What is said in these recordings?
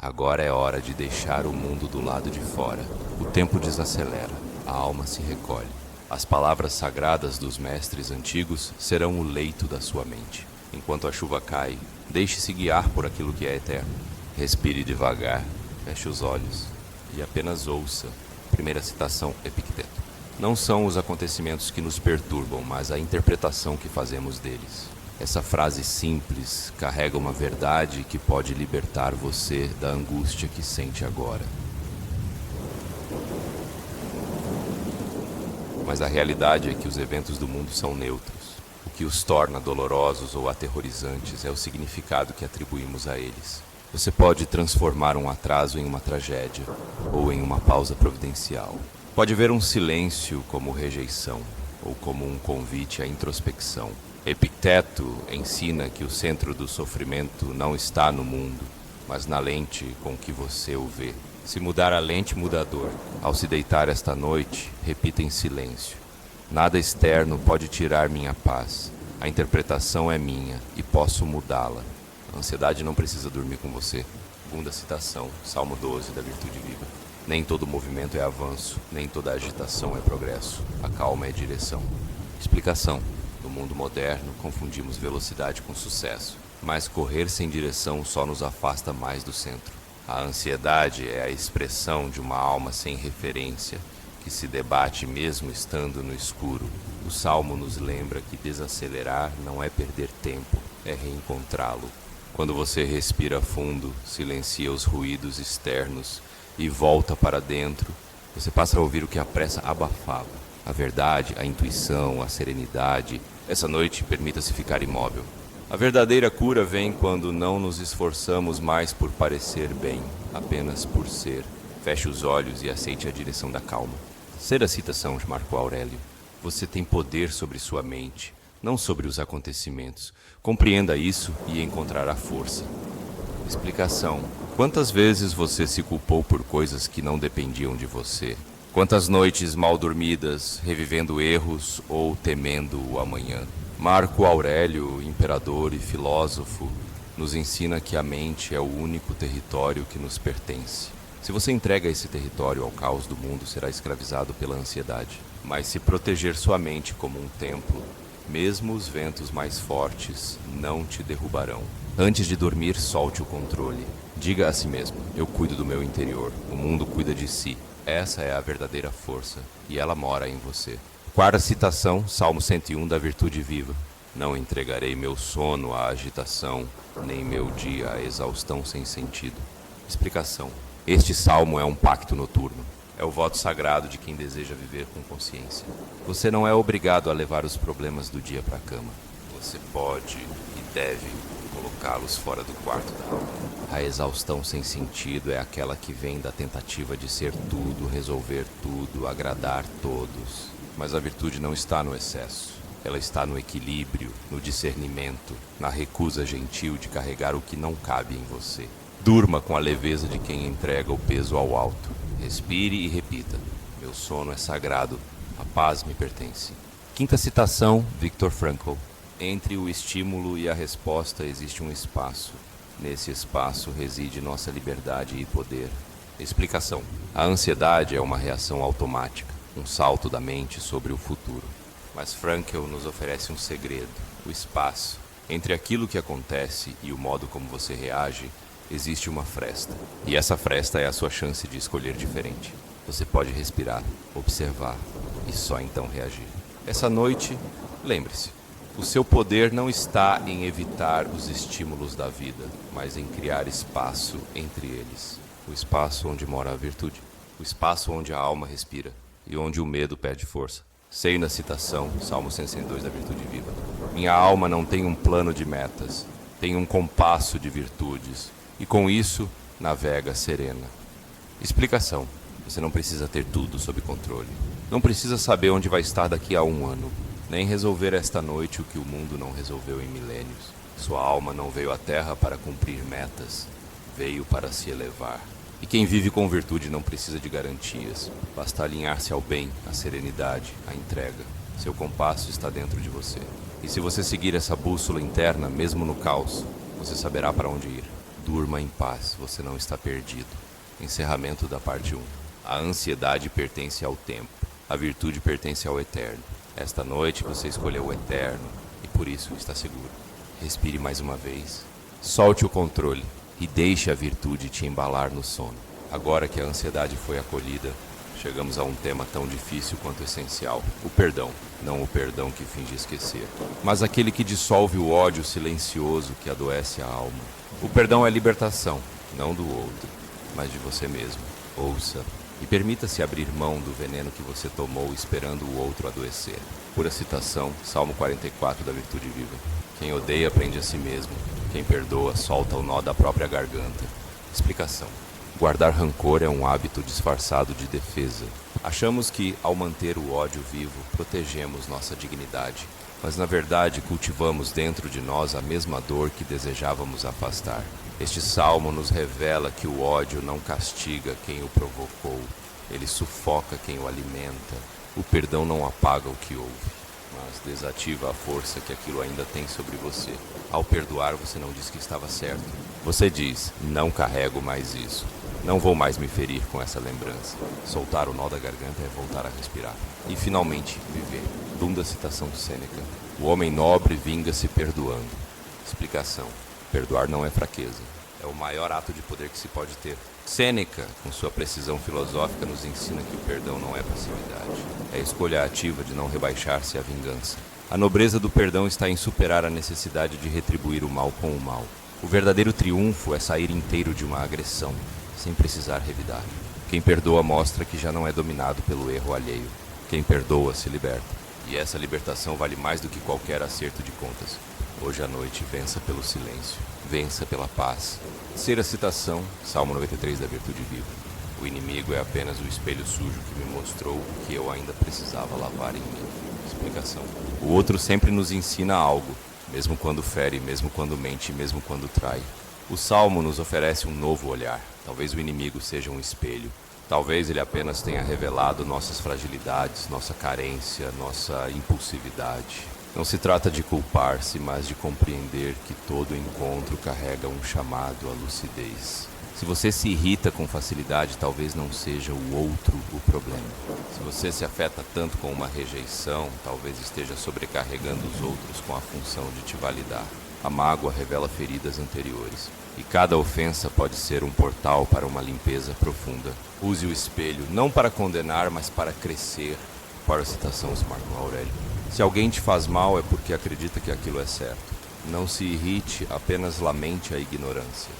Agora é hora de deixar o mundo do lado de fora. O tempo desacelera, a alma se recolhe. As palavras sagradas dos mestres antigos serão o leito da sua mente. Enquanto a chuva cai, deixe-se guiar por aquilo que é eterno. Respire devagar, feche os olhos e apenas ouça. Primeira citação, Epicteto. Não são os acontecimentos que nos perturbam, mas a interpretação que fazemos deles. Essa frase simples carrega uma verdade que pode libertar você da angústia que sente agora. Mas a realidade é que os eventos do mundo são neutros. O que os torna dolorosos ou aterrorizantes é o significado que atribuímos a eles. Você pode transformar um atraso em uma tragédia ou em uma pausa providencial. Pode ver um silêncio como rejeição ou como um convite à introspecção. Epicteto ensina que o centro do sofrimento não está no mundo, mas na lente com que você o vê. Se mudar a lente, muda a dor. Ao se deitar esta noite, repita em silêncio. Nada externo pode tirar minha paz. A interpretação é minha e posso mudá-la. A ansiedade não precisa dormir com você. Segunda citação, Salmo 12, da Virtude Viva. Nem todo movimento é avanço, nem toda agitação é progresso. A calma é direção. Explicação. No mundo moderno, confundimos velocidade com sucesso, mas correr sem direção só nos afasta mais do centro. A ansiedade é a expressão de uma alma sem referência, que se debate mesmo estando no escuro. O Salmo nos lembra que desacelerar não é perder tempo, é reencontrá-lo. Quando você respira fundo, silencia os ruídos externos e volta para dentro, você passa a ouvir o que a pressa abafava. A verdade, a intuição, a serenidade. Essa noite, permita-se ficar imóvel. A verdadeira cura vem quando não nos esforçamos mais por parecer bem, apenas por ser. Feche os olhos e aceite a direção da calma. Terceira citação de Marco Aurélio. Você tem poder sobre sua mente, não sobre os acontecimentos. Compreenda isso e encontrará força. Explicação. Quantas vezes você se culpou por coisas que não dependiam de você? Quantas noites mal dormidas, revivendo erros ou temendo o amanhã? Marco Aurélio, imperador e filósofo, nos ensina que a mente é o único território que nos pertence. Se você entrega esse território ao caos do mundo, será escravizado pela ansiedade. Mas se proteger sua mente como um templo, mesmo os ventos mais fortes não te derrubarão. Antes de dormir, solte o controle. Diga a si mesmo, eu cuido do meu interior, o mundo cuida de si. Essa é a verdadeira força, e ela mora em você. Quarta citação, Salmo 101 da Virtude Viva. Não entregarei meu sono à agitação, nem meu dia à exaustão sem sentido. Explicação. Este salmo é um pacto noturno. É o voto sagrado de quem deseja viver com consciência. Você não é obrigado a levar os problemas do dia para a cama. Você pode e deve colocá-los fora do quarto da alma. A exaustão sem sentido é aquela que vem da tentativa de ser tudo, resolver tudo, agradar todos. Mas a virtude não está no excesso. Ela está no equilíbrio, no discernimento, na recusa gentil de carregar o que não cabe em você. Durma com a leveza de quem entrega o peso ao alto. Respire e repita. Meu sono é sagrado, a paz me pertence. Quinta citação, Viktor Frankl. Entre o estímulo e a resposta existe um espaço. Nesse espaço reside nossa liberdade e poder. Explicação. A ansiedade é uma reação automática, um salto da mente sobre o futuro. Mas Frankl nos oferece um segredo, o espaço. Entre aquilo que acontece e o modo como você reage, existe uma fresta. E essa fresta é a sua chance de escolher diferente. Você pode respirar, observar e só então reagir. Essa noite, lembre-se, o seu poder não está em evitar os estímulos da vida, mas em criar espaço entre eles. O espaço onde mora a virtude. O espaço onde a alma respira e onde o medo perde força. Sei na citação, Salmo 102 da Virtude Viva. Minha alma não tem um plano de metas, tem um compasso de virtudes, e com isso navega serena. Explicação. Você não precisa ter tudo sob controle. Não precisa saber onde vai estar daqui a um ano, nem resolver esta noite o que o mundo não resolveu em milênios. Sua alma não veio à Terra para cumprir metas, veio para se elevar. E quem vive com virtude não precisa de garantias. Basta alinhar-se ao bem, à serenidade, à entrega. Seu compasso está dentro de você. E se você seguir essa bússola interna, mesmo no caos, você saberá para onde ir. Durma em paz, você não está perdido. Encerramento da parte 1. A ansiedade pertence ao tempo, a virtude pertence ao eterno. Esta noite você escolheu o eterno e por isso está seguro. Respire mais uma vez, solte o controle e deixe a virtude te embalar no sono. Agora que a ansiedade foi acolhida, chegamos a um tema tão difícil quanto essencial: o perdão. Não o perdão que finge esquecer, mas aquele que dissolve o ódio silencioso que adoece a alma. O perdão é libertação, não do outro, mas de você mesmo. Ouça e permita-se abrir mão do veneno que você tomou esperando o outro adoecer. Pura citação, Salmo 44 da Virtude Viva. Quem odeia prende a si mesmo, quem perdoa solta o nó da própria garganta. Explicação. Guardar rancor é um hábito disfarçado de defesa. Achamos que, ao manter o ódio vivo, protegemos nossa dignidade, mas na verdade cultivamos dentro de nós a mesma dor que desejávamos afastar. Este salmo nos revela que o ódio não castiga quem o provocou, ele sufoca quem o alimenta. O perdão não apaga o que houve, mas desativa a força que aquilo ainda tem sobre você. Ao perdoar, você não diz que estava certo. Você diz: não carrego mais isso. Não vou mais me ferir com essa lembrança. Soltar o nó da garganta é voltar a respirar. E finalmente, viver. Dunda citação de Sêneca. O homem nobre vinga-se perdoando. Explicação. Perdoar não é fraqueza. É o maior ato de poder que se pode ter. Sêneca, com sua precisão filosófica, nos ensina que o perdão não é passividade. É a escolha ativa de não rebaixar-se à vingança. A nobreza do perdão está em superar a necessidade de retribuir o mal com o mal. O verdadeiro triunfo é sair inteiro de uma agressão, sem precisar revidar. Quem perdoa mostra que já não é dominado pelo erro alheio. Quem perdoa se liberta. E essa libertação vale mais do que qualquer acerto de contas. Hoje à noite, vença pelo silêncio, vença pela paz. Terceira citação, Salmo 93 da Virtude Viva. O inimigo é apenas o espelho sujo que me mostrou o que eu ainda precisava lavar em mim. Explicação. O outro sempre nos ensina algo, mesmo quando fere, mesmo quando mente, mesmo quando trai. O Salmo nos oferece um novo olhar. Talvez o inimigo seja um espelho. Talvez ele apenas tenha revelado nossas fragilidades, nossa carência, nossa impulsividade. Não se trata de culpar-se, mas de compreender que todo encontro carrega um chamado à lucidez. Se você se irrita com facilidade, talvez não seja o outro o problema. Se você se afeta tanto com uma rejeição, talvez esteja sobrecarregando os outros com a função de te validar. A mágoa revela feridas anteriores, e cada ofensa pode ser um portal para uma limpeza profunda. Use o espelho, não para condenar, mas para crescer. Para a citação de Marco Aurélio. Se alguém te faz mal é porque acredita que aquilo é certo. Não se irrite, apenas lamente a ignorância.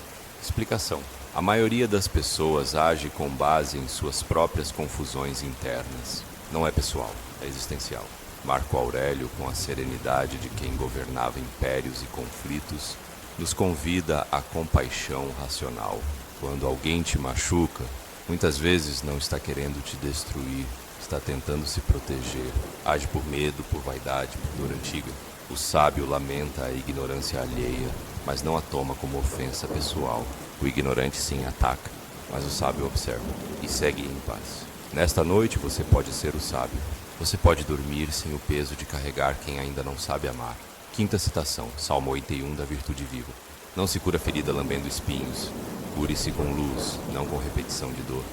Explicação. A maioria das pessoas age com base em suas próprias confusões internas. Não é pessoal, é existencial. Marco Aurélio, com a serenidade de quem governava impérios e conflitos, nos convida à compaixão racional. Quando alguém te machuca, muitas vezes não está querendo te destruir, está tentando se proteger. Age por medo, por vaidade, por dor antiga. O sábio lamenta a ignorância alheia, mas não a toma como ofensa pessoal. O ignorante sim ataca, mas o sábio observa e segue em paz. Nesta noite você pode ser o sábio. Você pode dormir sem o peso de carregar quem ainda não sabe amar. Quinta citação, Salmo 81 da Virtude Viva. Não se cura ferida lambendo espinhos. Cure-se com luz, não com repetição de dor.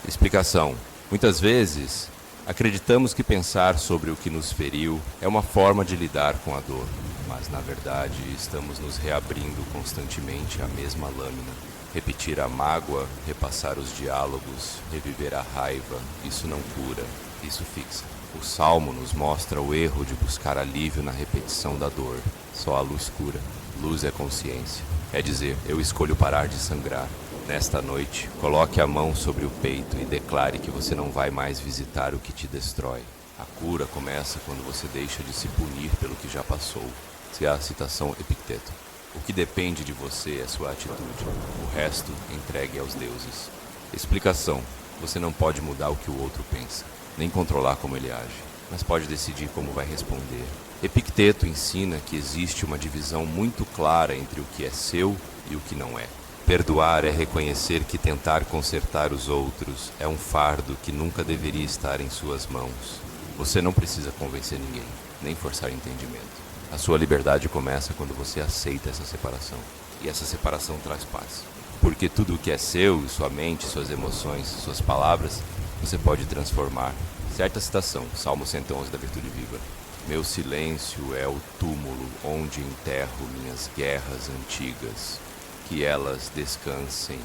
Explicação. Muitas vezes, acreditamos que pensar sobre o que nos feriu é uma forma de lidar com a dor, mas na verdade estamos nos reabrindo constantemente à mesma lâmina. Repetir a mágoa, repassar os diálogos, reviver a raiva, isso não cura, isso fixa. O Salmo nos mostra o erro de buscar alívio na repetição da dor. Só a luz cura. Luz é consciência. É dizer, eu escolho parar de sangrar. Nesta noite, coloque a mão sobre o peito e declare que você não vai mais visitar o que te destrói. A cura começa quando você deixa de se punir pelo que já passou. Se a citação Epicteto. O que depende de você é sua atitude. O resto, entregue aos deuses. Explicação. Você não pode mudar o que o outro pensa, nem controlar como ele age, mas pode decidir como vai responder. Epicteto ensina que existe uma divisão muito clara entre o que é seu e o que não é. Perdoar é reconhecer que tentar consertar os outros é um fardo que nunca deveria estar em suas mãos. Você não precisa convencer ninguém, nem forçar entendimento. A sua liberdade começa quando você aceita essa separação. e essa separação traz paz. Porque tudo o que é seu, sua mente, suas emoções, suas palavras, você pode transformar. Certa citação, Salmo 111 da Virtude Viva. Meu silêncio é o túmulo onde enterro minhas guerras antigas, que elas descansem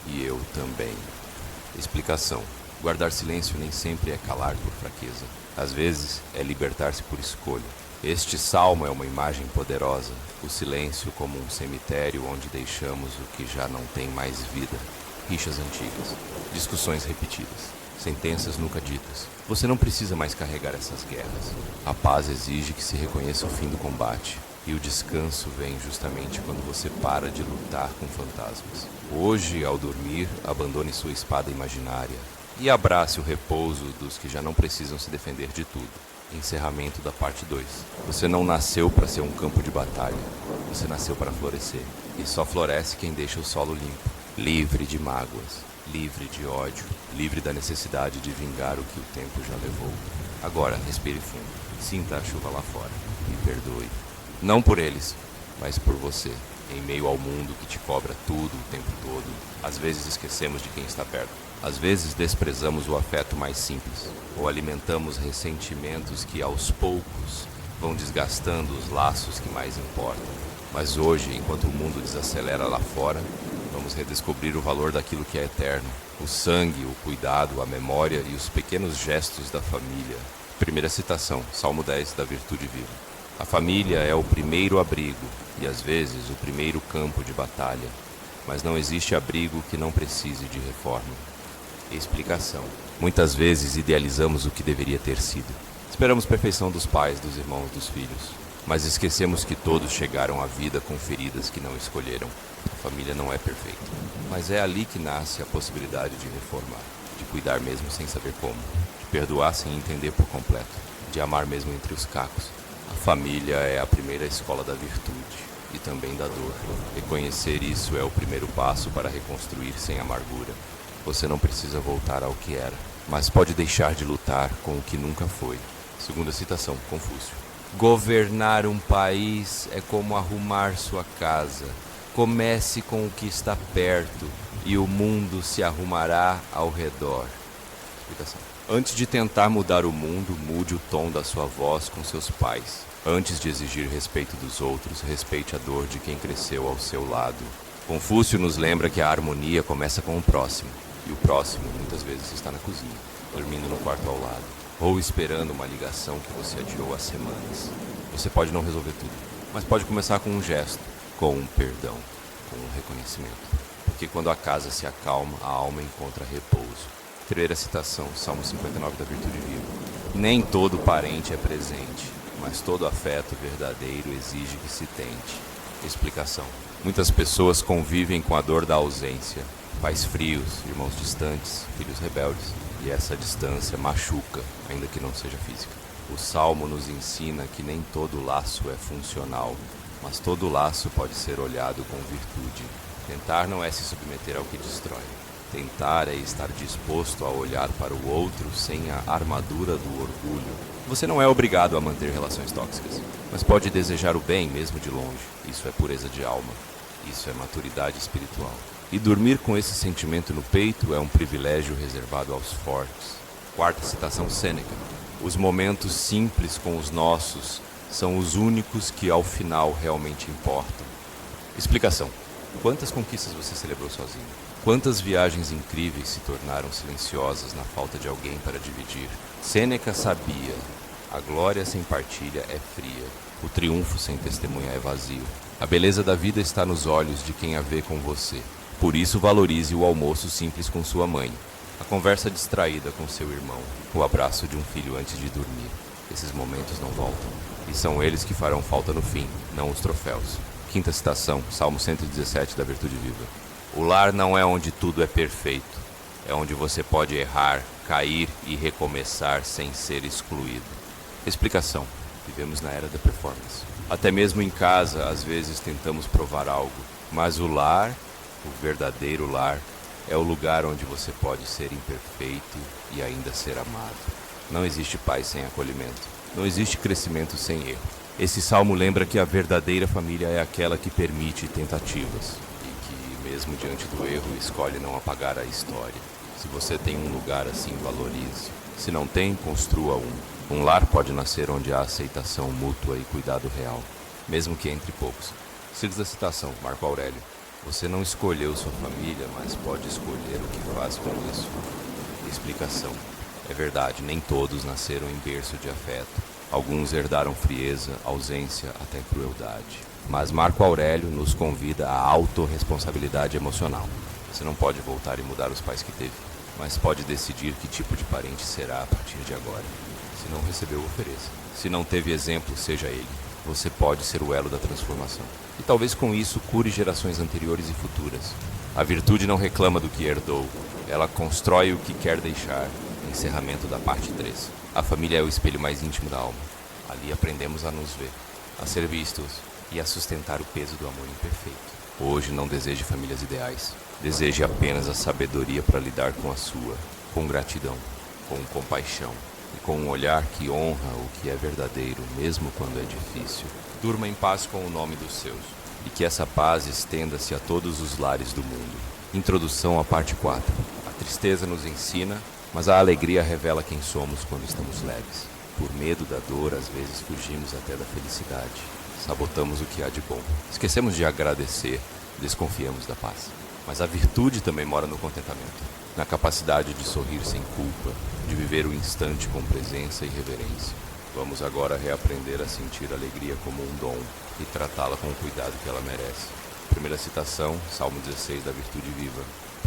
e eu também. Explicação. Guardar silêncio nem sempre é calar por fraqueza. Às vezes é libertar-se por escolha. Este salmo é uma imagem poderosa, o silêncio como um cemitério onde deixamos o que já não tem mais vida. Rixas antigas, discussões repetidas, sentenças nunca ditas. Você não precisa mais carregar essas guerras. A paz exige que se reconheça o fim do combate. E o descanso vem justamente quando você para de lutar com fantasmas. Hoje, ao dormir, abandone sua espada imaginária e abrace o repouso dos que já não precisam se defender de tudo. Encerramento da parte 2. Você não nasceu para ser um campo de batalha. Você nasceu para florescer. E só floresce quem deixa o solo limpo. Livre de mágoas, livre de ódio, livre da necessidade de vingar o que o tempo já levou. Agora, respire fundo. Sinta a chuva lá fora. E perdoe. Não por eles, mas por você. Em meio ao mundo que te cobra tudo o tempo todo, às vezes esquecemos de quem está perto. Às vezes desprezamos o afeto mais simples, ou alimentamos ressentimentos que aos poucos vão desgastando os laços que mais importam. Mas hoje, enquanto o mundo desacelera lá fora, vamos redescobrir o valor daquilo que é eterno. O sangue, o cuidado, a memória e os pequenos gestos da família. Primeira citação, Salmo 10 da Virtude Viva. A família é o primeiro abrigo e, às vezes, o primeiro campo de batalha. Mas não existe abrigo que não precise de reforma. Explicação. Muitas vezes idealizamos o que deveria ter sido. Esperamos perfeição dos pais, dos irmãos, dos filhos. Mas esquecemos que todos chegaram à vida com feridas que não escolheram. A família não é perfeita. Mas é ali que nasce a possibilidade de reformar. De cuidar mesmo sem saber como. De perdoar sem entender por completo. De amar mesmo entre os cacos. A família é a primeira escola da virtude e também da dor. Reconhecer isso é o primeiro passo para reconstruir sem amargura. Você não precisa voltar ao que era, mas pode deixar de lutar com o que nunca foi. Segunda citação, Confúcio. Governar um país é como arrumar sua casa. Comece com o que está perto e o mundo se arrumará ao redor. Explicação. Antes de tentar mudar o mundo, mude o tom da sua voz com seus pais. Antes de exigir respeito dos outros, respeite a dor de quem cresceu ao seu lado. Confúcio nos lembra que a harmonia começa com o próximo. E o próximo, muitas vezes, está na cozinha, dormindo no quarto ao lado, ou esperando uma ligação que você adiou há semanas. Você pode não resolver tudo, mas pode começar com um gesto, com um perdão, com um reconhecimento. Porque quando a casa se acalma, a alma encontra repouso. Primeira citação, Salmo 59 da Virtude Viva. Nem todo parente é presente, mas todo afeto verdadeiro exige que se tente. Explicação. Muitas pessoas convivem com a dor da ausência. Pais frios, irmãos distantes, filhos rebeldes. E essa distância machuca, ainda que não seja física. O Salmo nos ensina que nem todo laço é funcional, mas todo laço pode ser olhado com virtude. Tentar não é se submeter ao que destrói. Tentar é estar disposto a olhar para o outro sem a armadura do orgulho. Você não é obrigado a manter relações tóxicas, mas pode desejar o bem mesmo de longe. Isso é pureza de alma. Isso é maturidade espiritual. E dormir com esse sentimento no peito é um privilégio reservado aos fortes. Quarta citação, Sêneca. Os momentos simples com os nossos são os únicos que ao final realmente importam. Explicação. Quantas conquistas você celebrou sozinho? Quantas viagens incríveis se tornaram silenciosas na falta de alguém para dividir? Sêneca sabia, a glória sem partilha é fria, o triunfo sem testemunha é vazio. A beleza da vida está nos olhos de quem a vê com você. Por isso valorize o almoço simples com sua mãe, a conversa distraída com seu irmão, o abraço de um filho antes de dormir. Esses momentos não voltam, e são eles que farão falta no fim, não os troféus. Quinta citação, Salmo 117 da Virtude Viva. O lar não é onde tudo é perfeito, é onde você pode errar, cair e recomeçar sem ser excluído. Explicação. Vivemos na era da performance. Até mesmo em casa, às vezes tentamos provar algo, mas o lar, o verdadeiro lar, é o lugar onde você pode ser imperfeito e ainda ser amado. Não existe paz sem acolhimento. Não existe crescimento sem erro. Esse salmo lembra que a verdadeira família é aquela que permite tentativas e que, mesmo diante do erro, escolhe não apagar a história. Se você tem um lugar assim, valorize. Se não tem, construa um. Um lar pode nascer onde há aceitação mútua e cuidado real, mesmo que entre poucos. Siga da citação, Marco Aurélio. Você não escolheu sua família, mas pode escolher o que faz com isso. Explicação. É verdade, nem todos nasceram em berço de afeto. Alguns herdaram frieza, ausência, até crueldade. Mas Marco Aurélio nos convida à autorresponsabilidade emocional. Você não pode voltar e mudar os pais que teve, mas pode decidir que tipo de parente será a partir de agora. Se não recebeu, ofereça. Se não teve exemplo, seja ele. Você pode ser o elo da transformação. E talvez com isso cure gerações anteriores e futuras. A virtude não reclama do que herdou, ela constrói o que quer deixar. Encerramento da parte 3. A família é o espelho mais íntimo da alma. Ali aprendemos a nos ver, a ser vistos e a sustentar o peso do amor imperfeito. Hoje não deseje famílias ideais. Deseje apenas a sabedoria para lidar com a sua, com gratidão, com compaixão e com um olhar que honra o que é verdadeiro, mesmo quando é difícil. Durma em paz com o nome dos seus e que essa paz estenda-se a todos os lares do mundo. Introdução à parte 4. A tristeza nos ensina, mas a alegria revela quem somos quando estamos leves. Por medo da dor, às vezes fugimos até da felicidade. Sabotamos o que há de bom. Esquecemos de agradecer, desconfiamos da paz. Mas a virtude também mora no contentamento, na capacidade de sorrir sem culpa, de viver o instante com presença e reverência. Vamos agora reaprender a sentir a alegria como um dom e tratá-la com o cuidado que ela merece. Primeira citação, Salmo 16 da Virtude Viva.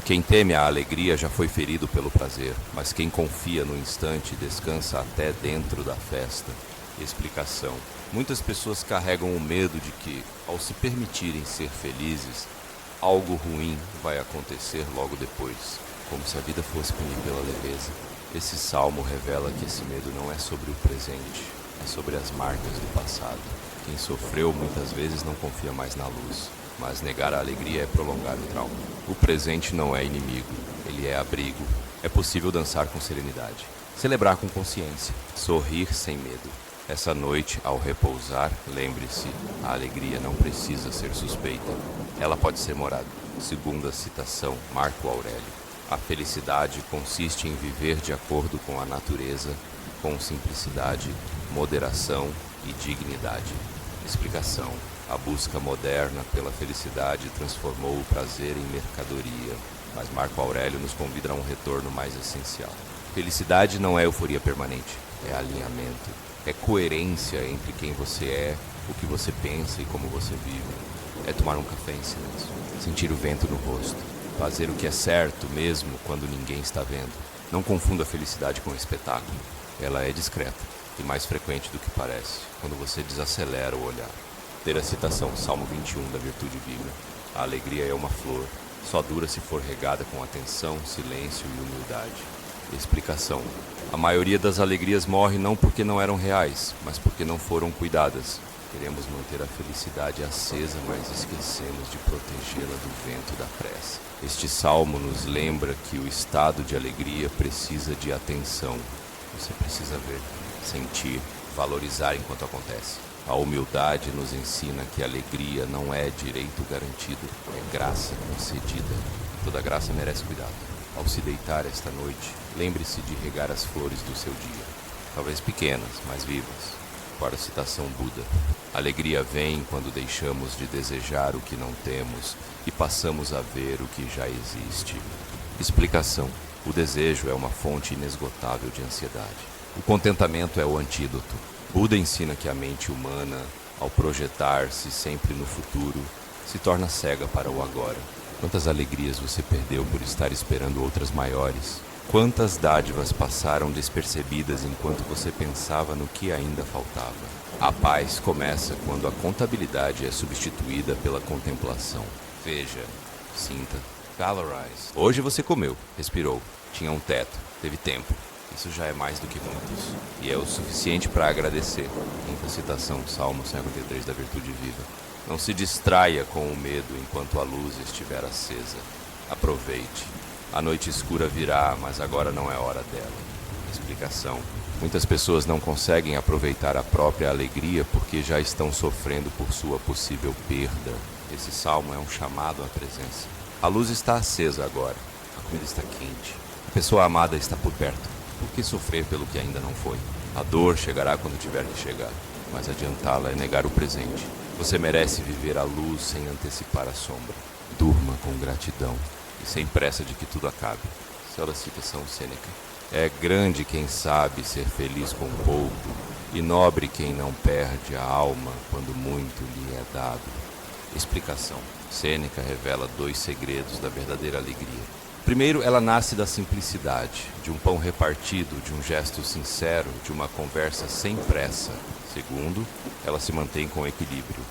Quem teme a alegria já foi ferido pelo prazer, mas quem confia no instante descansa até dentro da festa. Explicação. Muitas pessoas carregam o medo de que, ao se permitirem ser felizes, algo ruim vai acontecer logo depois, como se a vida fosse punir pela leveza. Esse salmo revela que esse medo não é sobre o presente, é sobre as marcas do passado. Quem sofreu muitas vezes não confia mais na luz, mas negar a alegria é prolongar o trauma. O presente não é inimigo, ele é abrigo. É possível dançar com serenidade, celebrar com consciência, sorrir sem medo. Essa noite, ao repousar, lembre-se, a alegria não precisa ser suspeita. Ela pode ser morada. Segunda citação, Marco Aurélio. A felicidade consiste em viver de acordo com a natureza, com simplicidade, moderação e dignidade. Explicação. A busca moderna pela felicidade transformou o prazer em mercadoria, mas Marco Aurélio nos convida a um retorno mais essencial. Felicidade não é euforia permanente, é alinhamento, é coerência entre quem você é, o que você pensa e como você vive. É tomar um café em silêncio, sentir o vento no rosto, fazer o que é certo mesmo quando ninguém está vendo. Não confunda a felicidade com o espetáculo, ela é discreta e mais frequente do que parece, quando você desacelera o olhar. Ter a citação Salmo 21 da Virtude Viva. A alegria é uma flor, só dura se for regada com atenção, silêncio e humildade. Explicação. A maioria das alegrias morre não porque não eram reais, mas porque não foram cuidadas. Queremos manter a felicidade acesa, mas esquecemos de protegê-la do vento da pressa. Este salmo nos lembra que o estado de alegria precisa de atenção. Você precisa ver, sentir, valorizar enquanto acontece. A humildade nos ensina que a alegria não é direito garantido, é graça concedida. Toda graça merece cuidado. Ao se deitar esta noite, lembre-se de regar as flores do seu dia, talvez pequenas, mas vivas. Para a citação Buda, a alegria vem quando deixamos de desejar o que não temos e passamos a ver o que já existe. Explicação. O desejo é uma fonte inesgotável de ansiedade. O contentamento é o antídoto. Buda ensina que a mente humana, ao projetar-se sempre no futuro, se torna cega para o agora. Quantas alegrias você perdeu por estar esperando outras maiores? Quantas dádivas passaram despercebidas enquanto você pensava no que ainda faltava? A paz começa quando a contabilidade é substituída pela contemplação. Veja, sinta, valorize. Hoje você comeu, respirou, tinha um teto, teve tempo. Isso já é mais do que muitos, e é o suficiente para agradecer. Quinta citação, Salmo 53 da Virtude Viva. Não se distraia com o medo enquanto a luz estiver acesa. Aproveite. A noite escura virá, mas agora não é hora dela. Explicação. Muitas pessoas não conseguem aproveitar a própria alegria porque já estão sofrendo por sua possível perda. Esse salmo é um chamado à presença. A luz está acesa agora, a comida está quente, a pessoa amada está por perto. Por que sofrer pelo que ainda não foi? A dor chegará quando tiver que chegar, mas adiantá-la é negar o presente. Você merece viver a luz sem antecipar a sombra. Durma com gratidão e sem pressa de que tudo acabe. Céu da citação Sêneca. É grande quem sabe ser feliz com pouco, e nobre quem não perde a alma quando muito lhe é dado. Explicação. Sêneca revela 2 segredos da verdadeira alegria. Primeiro, ela nasce da simplicidade, de um pão repartido, de um gesto sincero, de uma conversa sem pressa. Segundo, ela se mantém com equilíbrio.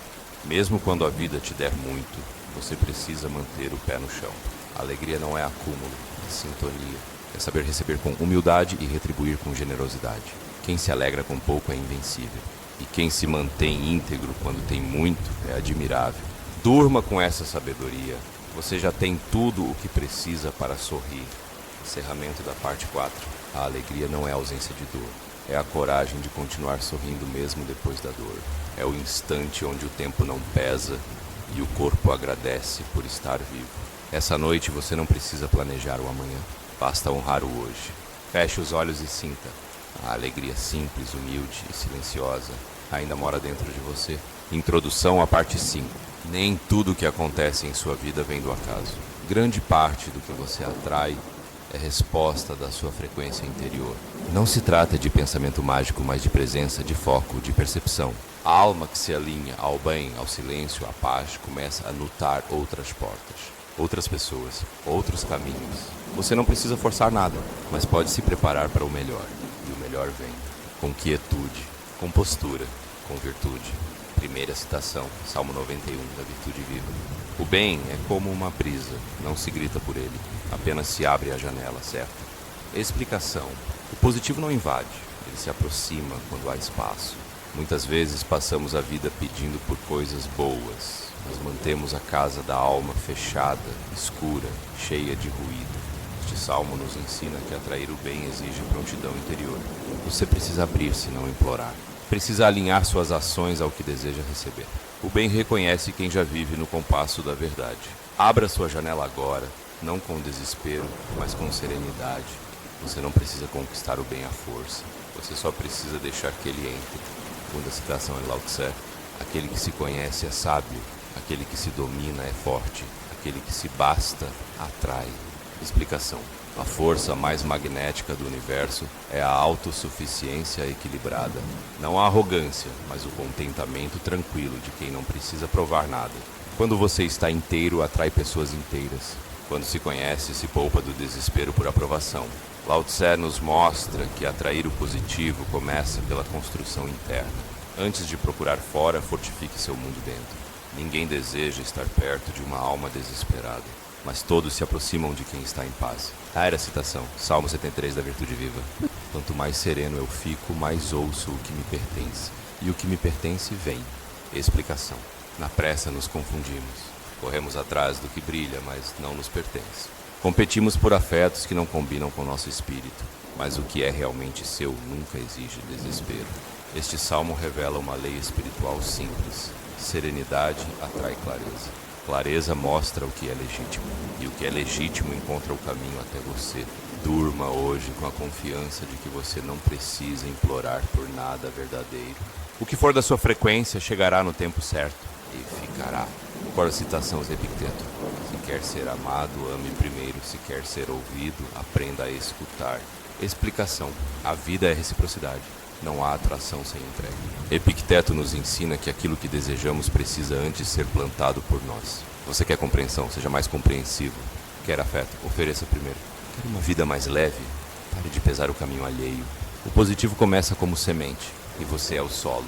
Mesmo quando a vida te der muito, você precisa manter o pé no chão. A alegria não é acúmulo, é sintonia. É saber receber com humildade e retribuir com generosidade. Quem se alegra com pouco é invencível. E quem se mantém íntegro quando tem muito é admirável. Durma com essa sabedoria. Você já tem tudo o que precisa para sorrir. Encerramento da parte 4. A alegria não é ausência de dor. É a coragem de continuar sorrindo mesmo depois da dor. É o instante onde o tempo não pesa e o corpo agradece por estar vivo. Essa noite você não precisa planejar o amanhã. Basta honrar o hoje. Feche os olhos e sinta. A alegria simples, humilde e silenciosa ainda mora dentro de você. Introdução à parte 5. Nem tudo o que acontece em sua vida vem do acaso. Grande parte do que você atrai é resposta da sua frequência interior. Não se trata de pensamento mágico, mas de presença, de foco, de percepção. A alma que se alinha ao bem, ao silêncio, à paz, começa a lutar outras portas. Outras pessoas, outros caminhos. Você não precisa forçar nada, mas pode se preparar para o melhor. E o melhor vem com quietude, com postura, com virtude. Primeira citação, Salmo 91, da Virtude Viva. O bem é como uma brisa, não se grita por ele, apenas se abre a janela certa. Explicação. O positivo não invade, ele se aproxima quando há espaço. Muitas vezes passamos a vida pedindo por coisas boas. Nós mantemos a casa da alma fechada, escura, cheia de ruído. Este salmo nos ensina que atrair o bem exige prontidão interior. Você precisa abrir-se, não implorar. Precisa alinhar suas ações ao que deseja receber. O bem reconhece quem já vive no compasso da verdade. Abra sua janela agora, não com desespero, mas com serenidade. Você não precisa conquistar o bem à força. Você só precisa deixar que ele entre. Segunda citação é Lao Tse. Aquele que se conhece é sábio. Aquele que se domina é forte. Aquele que se basta atrai. Explicação. A força mais magnética do universo é a autossuficiência equilibrada. Não a arrogância, mas o contentamento tranquilo de quem não precisa provar nada. Quando você está inteiro, atrai pessoas inteiras. Quando se conhece, se poupa do desespero por aprovação. Lao Tse nos mostra que atrair o positivo começa pela construção interna. Antes de procurar fora, fortifique seu mundo dentro. Ninguém deseja estar perto de uma alma desesperada, mas todos se aproximam de quem está em paz. Era a citação, Salmo 73 da Virtude Viva. Quanto mais sereno eu fico, mais ouço o que me pertence. E o que me pertence vem. Explicação. Na pressa nos confundimos. Corremos atrás do que brilha, mas não nos pertence. Competimos por afetos que não combinam com nosso espírito, mas o que é realmente seu nunca exige desespero. Este salmo revela uma lei espiritual simples. Serenidade atrai clareza. Clareza mostra o que é legítimo, e o que é legítimo encontra o caminho até você. Durma hoje com a confiança de que você não precisa implorar por nada verdadeiro. O que for da sua frequência chegará no tempo certo e ficará. Agora a citação de Epicteto. Se quer ser amado, ame primeiro. Se quer ser ouvido, aprenda a escutar. Explicação. A vida é reciprocidade. Não há atração sem entrega. Epicteto nos ensina que aquilo que desejamos precisa antes ser plantado por nós. Você quer compreensão? Seja mais compreensivo. Quer afeto? Ofereça primeiro. Quer uma vida mais leve? Pare de pesar o caminho alheio. O positivo começa como semente, e você é o solo.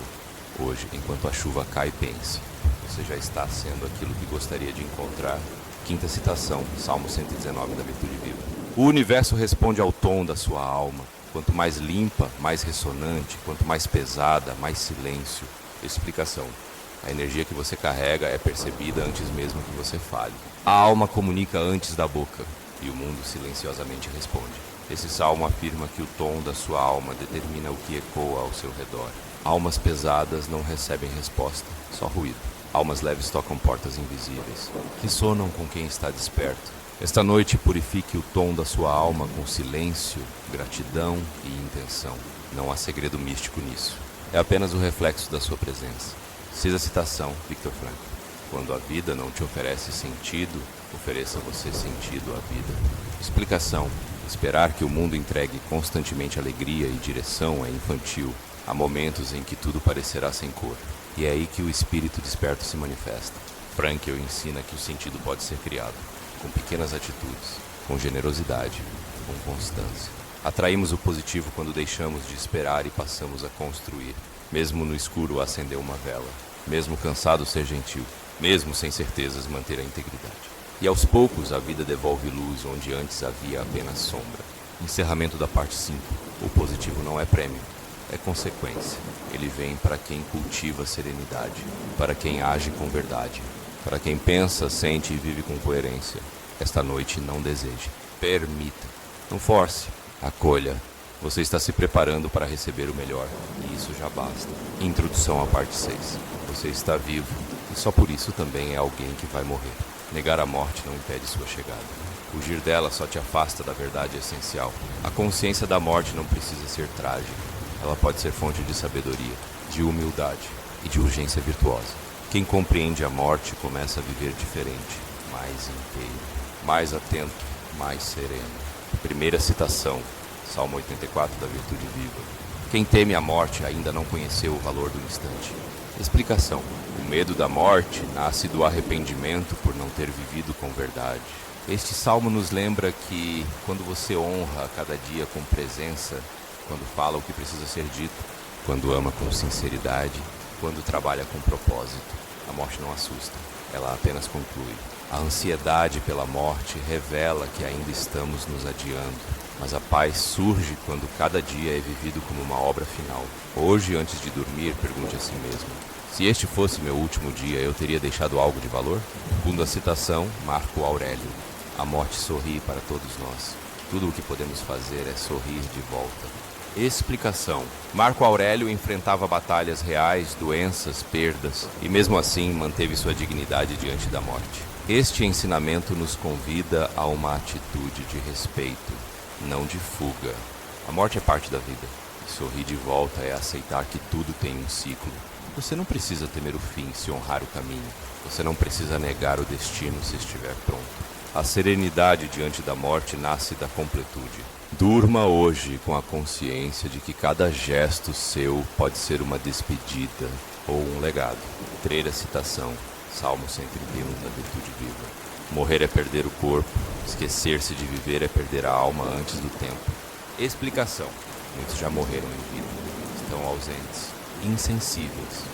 Hoje, enquanto a chuva cai, pense. Você já está sendo aquilo que gostaria de encontrar. Quinta citação, Salmo 119 da Virtude Viva. O universo responde ao tom da sua alma. Quanto mais limpa, mais ressonante. Quanto mais pesada, mais silêncio. Explicação. A energia que você carrega é percebida antes mesmo que você fale. A alma comunica antes da boca. E o mundo silenciosamente responde. Esse salmo afirma que o tom da sua alma determina o que ecoa ao seu redor. Almas pesadas não recebem resposta, só ruído. Almas leves tocam portas invisíveis, ressonam com quem está desperto. Esta noite purifique o tom da sua alma com silêncio, gratidão e intenção. Não há segredo místico nisso. É apenas o reflexo da sua presença. Cisa citação, Viktor Frankl. Quando a vida não te oferece sentido, ofereça você sentido à vida. Explicação. Esperar que o mundo entregue constantemente alegria e direção é infantil. Há momentos em que tudo parecerá sem cor. E é aí que o espírito desperto se manifesta. Frankl ensina que o sentido pode ser criado, com pequenas atitudes, com generosidade, com constância. Atraímos o positivo quando deixamos de esperar e passamos a construir. Mesmo no escuro acender uma vela. Mesmo cansado ser gentil. Mesmo sem certezas manter a integridade. E aos poucos a vida devolve luz onde antes havia apenas sombra. Encerramento da parte 5. O positivo não é prêmio, é consequência. Ele vem para quem cultiva serenidade, para quem age com verdade, para quem pensa, sente e vive com coerência. Esta noite não deseje, permita, não force, acolha. Você está se preparando para receber o melhor, e isso já basta. Introdução à parte 6. Você está vivo, e só por isso também é alguém que vai morrer. Negar a morte não impede sua chegada. Fugir dela só te afasta da verdade essencial. A consciência da morte não precisa ser trágica. Ela pode ser fonte de sabedoria, de humildade e de urgência virtuosa. Quem compreende a morte começa a viver diferente, mais inteiro, mais atento, mais sereno. Primeira citação, Salmo 84 da Virtude Viva. Quem teme a morte ainda não conheceu o valor do instante. Explicação. O medo da morte nasce do arrependimento por não ter vivido com verdade. Este salmo nos lembra que, quando você honra cada dia com presença, quando fala o que precisa ser dito, quando ama com sinceridade, quando trabalha com propósito, a morte não assusta, ela apenas conclui. A ansiedade pela morte revela que ainda estamos nos adiando, mas a paz surge quando cada dia é vivido como uma obra final. Hoje, antes de dormir, pergunte a si mesmo: se este fosse meu último dia, eu teria deixado algo de valor? Segundo a citação, Marco Aurélio. A morte sorri para todos nós. Tudo o que podemos fazer é sorrir de volta. Explicação. Marco Aurélio enfrentava batalhas reais, doenças, perdas, e mesmo assim manteve sua dignidade diante da morte. Este ensinamento nos convida a uma atitude de respeito, não de fuga. A morte é parte da vida. E sorrir de volta é aceitar que tudo tem um ciclo. Você não precisa temer o fim se honrar o caminho. Você não precisa negar o destino se estiver pronto. A serenidade diante da morte nasce da completude. Durma hoje com a consciência de que cada gesto seu pode ser uma despedida ou um legado. Treira citação, Salmo 131 da Virtude Viva. Morrer é perder o corpo, esquecer-se de viver é perder a alma antes do tempo. Explicação. Muitos já morreram em vida, estão ausentes, insensíveis.